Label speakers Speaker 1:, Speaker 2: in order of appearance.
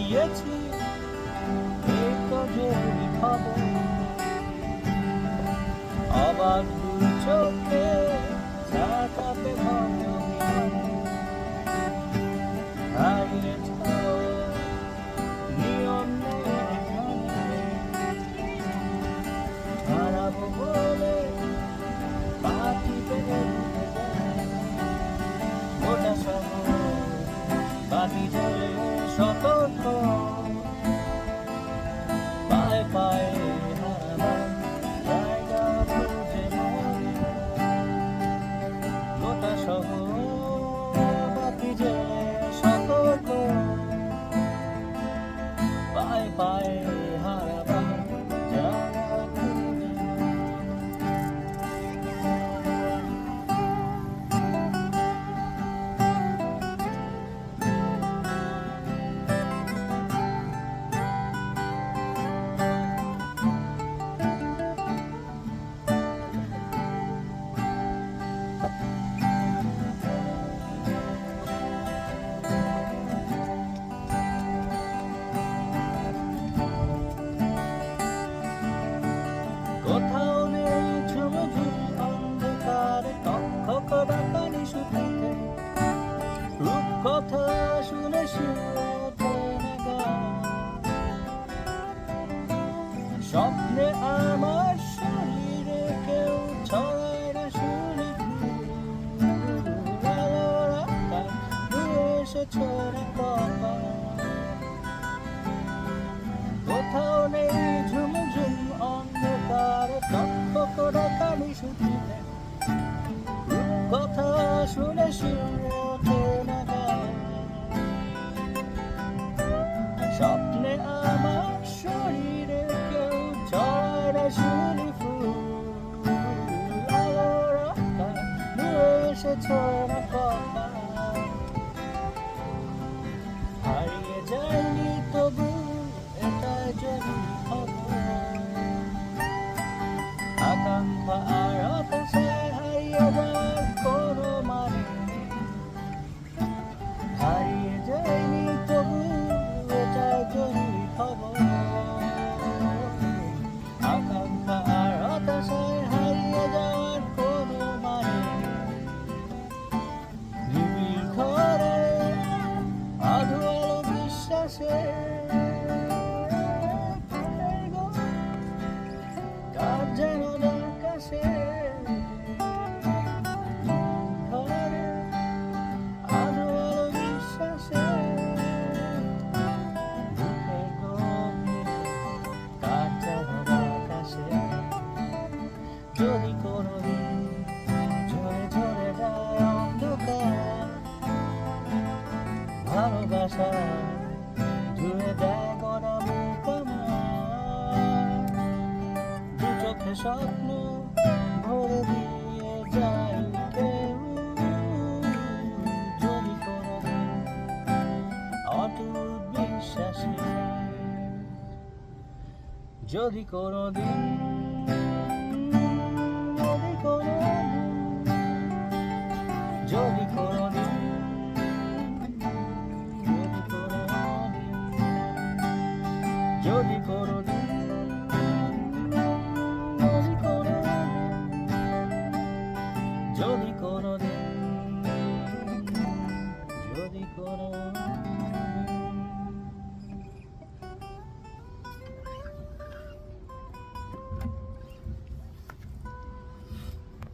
Speaker 1: দিয়েছি এই তো জরুরি খবর। অবাক দুই চোখে চাকাতে হারিয়েছ নিয়ম হারাবো বলে পাখি পেয়ে গোটা শহর বাতি জলে সতর্ক পায়ে পায়ে হারাবার জায়গা খুঁজে গোটা শহর বাতি জলে সতর্ক পায়ে পায়ে হারাবার জায়গা খুঁজে। কোথাও নেই ঝুমঝুম অন্ধকারে কক্ষ ডাকানি শুকিতে রূপকথা শুনে শুয়ে ওঠে না গান। স্বপ্নে আমার শরীরে কেউ ছড়ায় না শুনি এসেছো রে কপাল। কোথাও নেই ঝুমঝুম অন্ধকারে কক্ষ ডাকানি শুকিতে কথা শুনে শুয়ে ওঠে না গান। স্বপ্নে আমার শরীরে কেউ ছড়ায় না শুনি ফুল আলোর আকাশ নিয়ে এসেছো না কপাল। হারিয়ে যায়নি তবু এটাই জরুরি খবর। আকাঙ্ক্ষা আর হতাশায় হারিয়ে যাওয়ার কোনো মানে নেই। হারিয়ে যায়নি তবু এটাই জরুরি খবর। আকাঙ্ক্ষা আর হতাশায় হারিয়ে যাওয়ার কোনো মানে নেই। নিবিড় ঘরে আধো আলো বিশ্বাসে কার যেন আকাশে ঘরে আধো আলো বিশ্বাসে বুকের গভীরে কার যেন আকাশে। যদি কোনোদিন ঝরে ঝরে যায় অন্ধকার ভালোবাসা ধুয়ে দেয় গড়া মুখ আমার। দু চোখে স্বপ্ন ভরে দিয়ে যায় কেউ যদি কোনোদিন অটুট বিশ্বাসে। যদি কোনোদিন